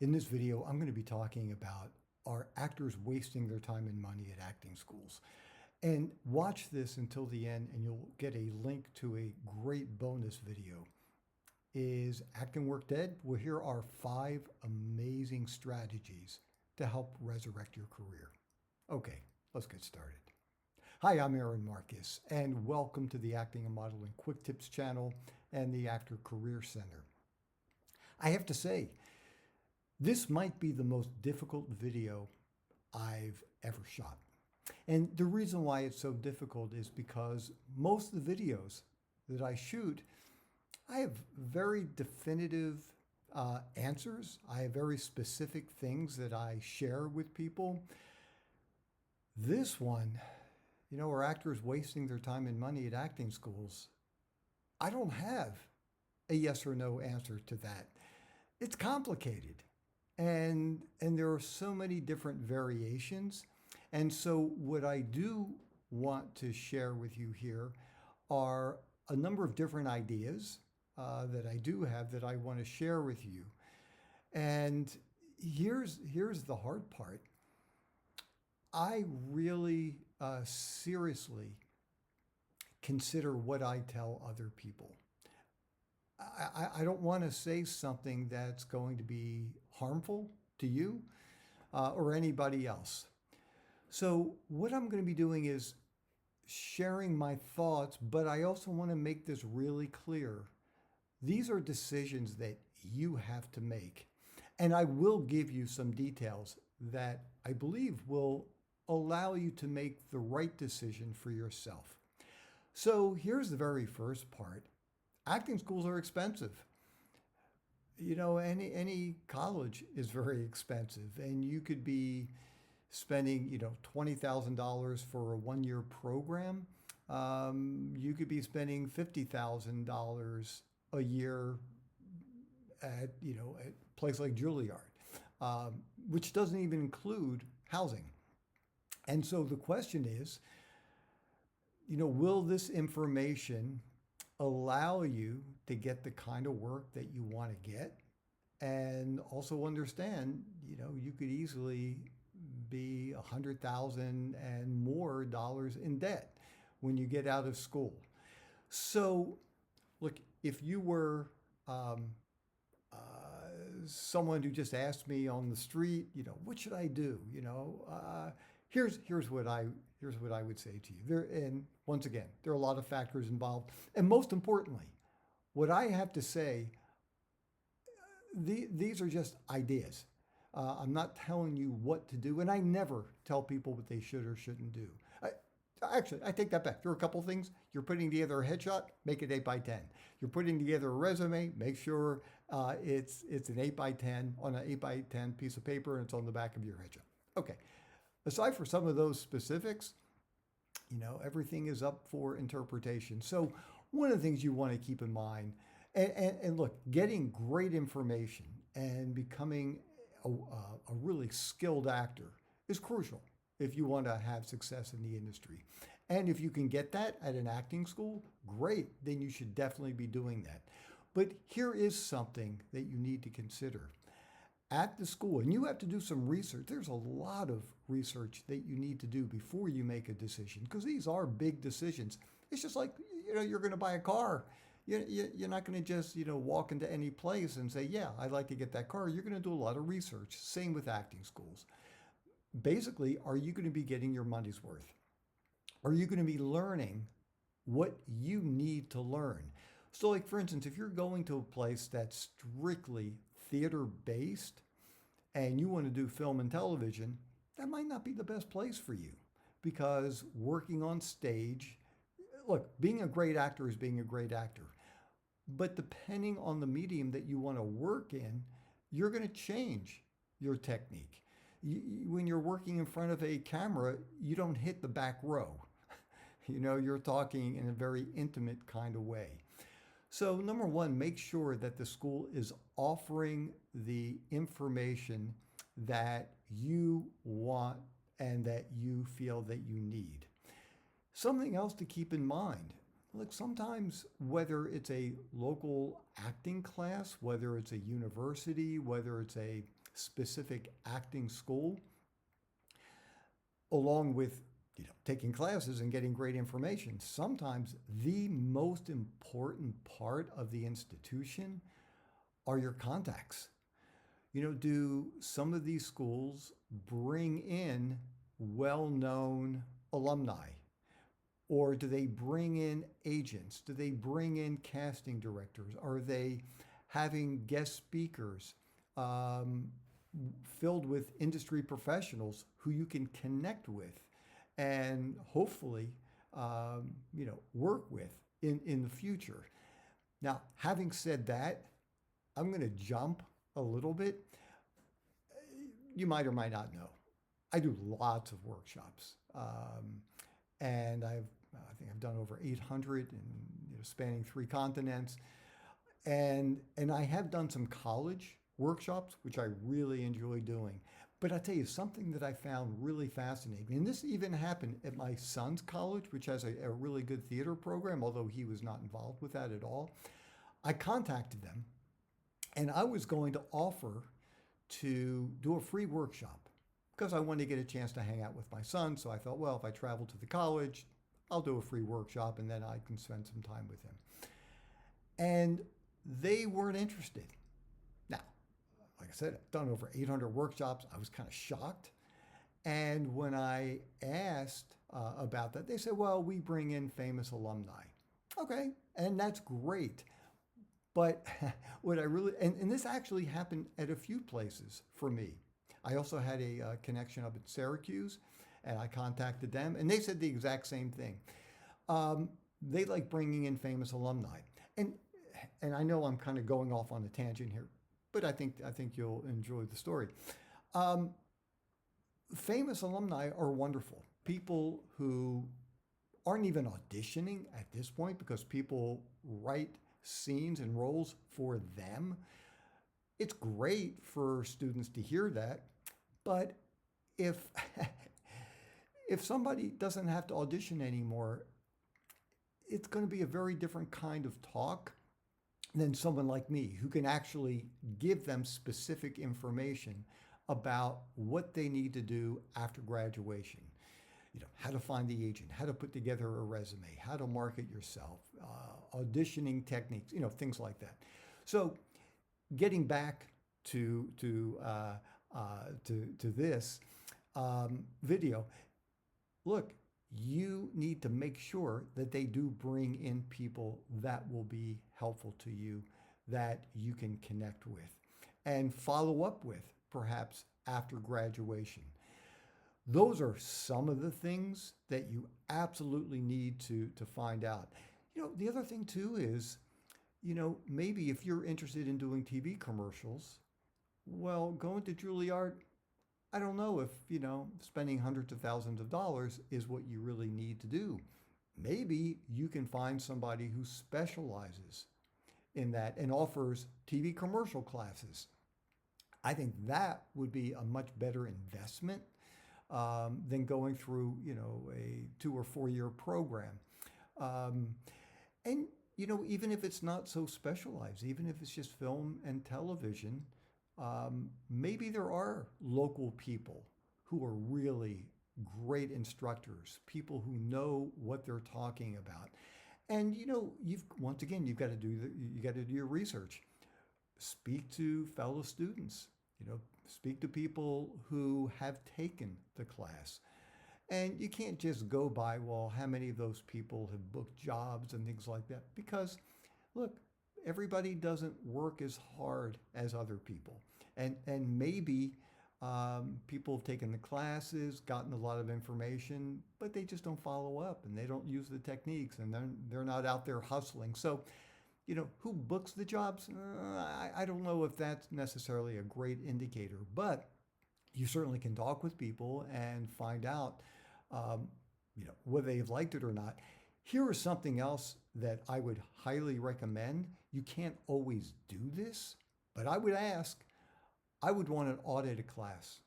In this video, I'm going to be talking about are actors wasting their time and money at acting schools? And watch this until the end and you'll get a link to a great bonus video. Is acting work dead? Well, here are 5 amazing strategies to help resurrect your career. Okay, let's get started. Hi, I'm Aaron Marcus, and welcome to the Acting and Modeling Quick Tips channel and the Actor Career Center. I have to say, this might be the most difficult video I've ever shot. And the reason why it's so difficult is because most of the videos that I shoot, I have very definitive answers. I have very specific things that I share with people. This one, where actors wasting their time and money at acting schools, I don't have a yes or no answer to that. It's complicated. And there are so many different variations. And so what I do want to share with you here are a number of different ideas that I do have that I want to share with you. And here's the hard part. I really seriously consider what I tell other people. I don't want to say something that's going to be harmful to you or anybody else. So what I'm going to be doing is sharing my thoughts, but I also want to make this really clear. These are decisions that you have to make. And I will give you some details that I believe will allow you to make the right decision for yourself. So here's the very first part. Acting schools are expensive. Any college is very expensive, and you could be spending, $20,000 for a one-year program. You could be spending $50,000 a year at a place like Juilliard, which doesn't even include housing. And so the question is, will this information allow you to get the kind of work that you want to get? And also understand, you could easily be $100,000 and more dollars in debt when you get out of school. So look, if you were someone who just asked me on the street, what should I do? Here's what I would say to you. And once again, there are a lot of factors involved. And most importantly, what I have to say, these are just ideas. I'm not telling you what to do, and I never tell people what they should or shouldn't do. Actually, I take that back. There are a couple things. You're putting together a headshot, make it 8 by 10. You're putting together a resume, make sure it's an 8 by 10 on an 8 by 10 piece of paper, and it's on the back of your headshot. Okay. Aside from some of those specifics, everything is up for interpretation. So one of the things you want to keep in mind, and look, getting great information and becoming a really skilled actor is crucial if you want to have success in the industry. And if you can get that at an acting school, great, then you should definitely be doing that. But here is something that you need to consider. At the school, and you have to do some research. There's a lot of research that you need to do before you make a decision, because these are big decisions. It's just like, you're going to buy a car. You're not going to just, walk into any place and say, yeah, I'd like to get that car. You're going to do a lot of research. Same with acting schools. Basically, are you going to be getting your money's worth? Are you going to be learning what you need to learn? So like, for instance, if you're going to a place that's strictly theater-based and you want to do film and television, that might not be the best place for you, because working on stage, look, being a great actor is being a great actor. But depending on the medium that you want to work in, you're going to change your technique. When you're working in front of a camera, you don't hit the back row. You're talking in a very intimate kind of way. So number one, make sure that the school is offering the information that you want and that you feel that you need. Something else to keep in mind, look, sometimes whether it's a local acting class, whether it's a university, whether it's a specific acting school, along with taking classes and getting great information, sometimes the most important part of the institution are your contacts. Do some of these schools bring in well-known alumni? Or do they bring in agents? Do they bring in casting directors? Are they having guest speakers filled with industry professionals who you can connect with and hopefully, work with in the future? Now, having said that, I'm going to jump a little bit. You might or might not know, I do lots of workshops, and I think I've done over 800, and spanning 3 continents, and I have done some college workshops, which I really enjoy doing. But I'll tell you something that I found really fascinating, and this even happened at my son's college, which has a really good theater program, although he was not involved with that at all. I contacted them, and I was going to offer to do a free workshop because I wanted to get a chance to hang out with my son. So I thought, well, if I travel to the college, I'll do a free workshop and then I can spend some time with him. And they weren't interested. Now, like I said, I've done over 800 workshops. I was kind of shocked. And when I asked about that, they said, well, we bring in famous alumni. Okay, and that's great. But what I really, and this actually happened at a few places for me. I also had a connection up at Syracuse, and I contacted them, and they said the exact same thing. They like bringing in famous alumni. And I know I'm kind of going off on a tangent here, but I think you'll enjoy the story. Famous alumni are wonderful. People who aren't even auditioning at this point because people write scenes and roles for them. It's great for students to hear that, but if somebody doesn't have to audition anymore, it's going to be a very different kind of talk than someone like me who can actually give them specific information about what they need to do after graduation. How to find the agent, how to put together a resume, how to market yourself, auditioning techniques, things like that. So getting back to this video, look, you need to make sure that they do bring in people that will be helpful to you, that you can connect with and follow up with perhaps after graduation. Those are some of the things that you absolutely need to find out. The other thing too is, maybe if you're interested in doing TV commercials, well, going to Juilliard, I don't know if, spending hundreds of thousands of dollars is what you really need to do. Maybe you can find somebody who specializes in that and offers TV commercial classes. I think that would be a much better investment than going through, a 2 or 4 year program. And, even if it's not so specialized, even if it's just film and television, maybe there are local people who are really great instructors, people who know what they're talking about. And, you've got to do your research. Speak to fellow students, speak to people who have taken the class. And you can't just go by, well, how many of those people have booked jobs and things like that? Because, look, everybody doesn't work as hard as other people. And maybe people have taken the classes, gotten a lot of information, but they just don't follow up and they don't use the techniques and they're not out there hustling. So, who books the jobs? I don't know if that's necessarily a great indicator, but you certainly can talk with people and find out, whether they've liked it or not. Here is something else that I would highly recommend. You can't always do this, but I would want to audit a class.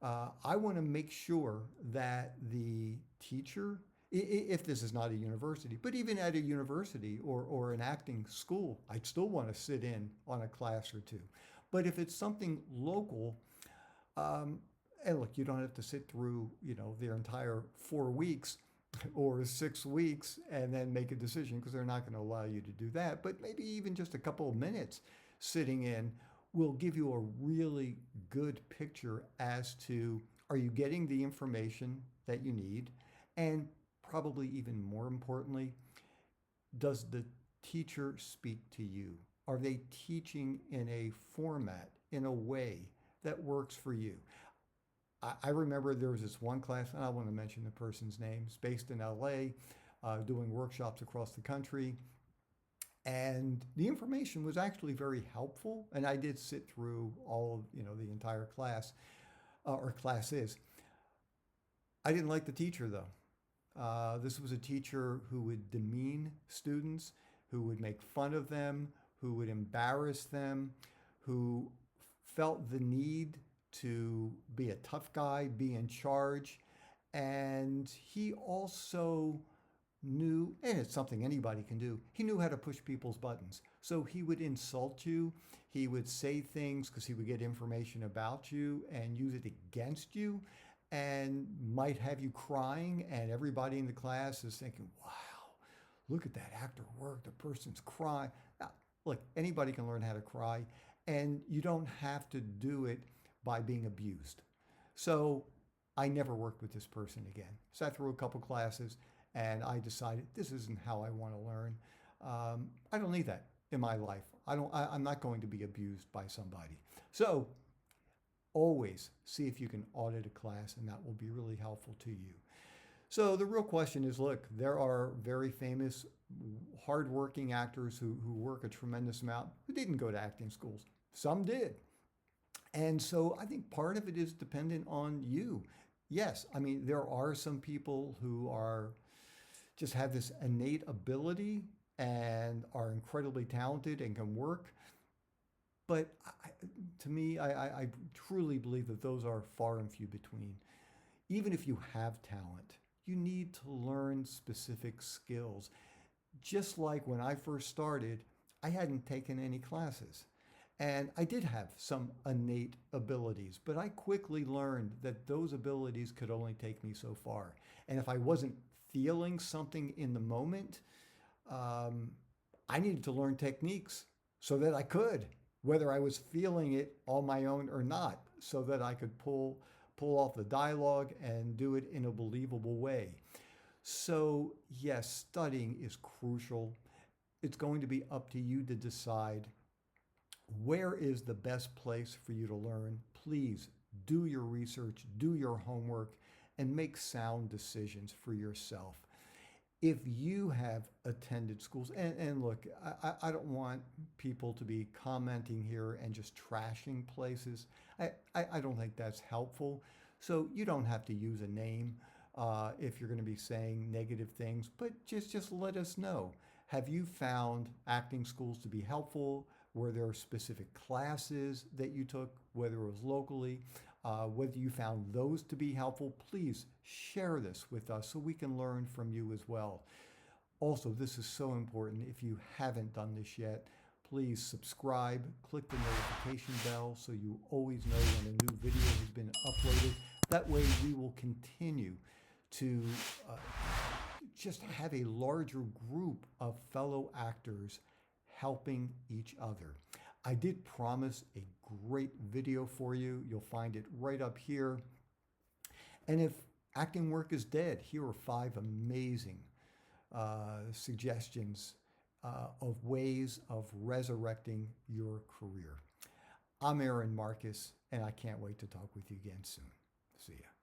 I want to make sure that the teacher, if this is not a university, but even at a university or an acting school, I'd still want to sit in on a class or two. But if it's something local, um, and look, you don't have to sit through, their entire 4 weeks or 6 weeks and then make a decision because they're not going to allow you to do that. But maybe even just a couple of minutes sitting in will give you a really good picture as to, are you getting the information that you need? And probably even more importantly, does the teacher speak to you? Are they teaching in a format, in a way that works for you? I remember there was this one class, and I want to mention the person's name. It's based in LA, doing workshops across the country. And the information was actually very helpful. And I did sit through all of, the entire class, or classes. I didn't like the teacher though. This was a teacher who would demean students, who would make fun of them, who would embarrass them, who felt the need to be a tough guy, be in charge. And he also knew, and it's something anybody can do, he knew how to push people's buttons. So he would insult you. He would say things because he would get information about you and use it against you, and might have you crying. And everybody in the class is thinking, wow, look at that actor work. The person's crying. Now, look, anybody can learn how to cry, and you don't have to do it by being abused. So I never worked with this person again. Sat through a couple classes, and I decided this isn't how I want to learn. I don't need that in my life. I'm not going to be abused by somebody. So always see if you can audit a class, and that will be really helpful to you. So the real question is, look, there are very famous, hardworking actors who work a tremendous amount who didn't go to acting schools. Some did. And so I think part of it is dependent on you. Yes, I mean, there are some people who just have this innate ability and are incredibly talented and can work. But to me, I truly believe that those are far and few between. Even if you have talent, you need to learn specific skills. Just like when I first started, I hadn't taken any classes. And I did have some innate abilities, but I quickly learned that those abilities could only take me so far. And if I wasn't feeling something in the moment, I needed to learn techniques so that I could, whether I was feeling it on my own or not, so that I could pull off the dialogue and do it in a believable way. So yes, studying is crucial. It's going to be up to you to decide where is the best place for you to learn. Please do your research, do your homework, and make sound decisions for yourself. If you have attended schools, and look, I don't want people to be commenting here and just trashing places. I don't think that's helpful. So you don't have to use a name if you're going to be saying negative things, but just let us know. Have you found acting schools to be helpful? Were there specific classes that you took, whether it was locally, whether you found those to be helpful? Please share this with us so we can learn from you as well. Also, this is so important. If you haven't done this yet, please subscribe, click the notification bell so you always know when a new video has been uploaded. That way we will continue to just have a larger group of fellow actors helping each other. I did promise a great video for you. You'll find it right up here. And if acting work is dead, here are 5 amazing suggestions of ways of resurrecting your career. I'm Aaron Marcus, and I can't wait to talk with you again soon. See ya.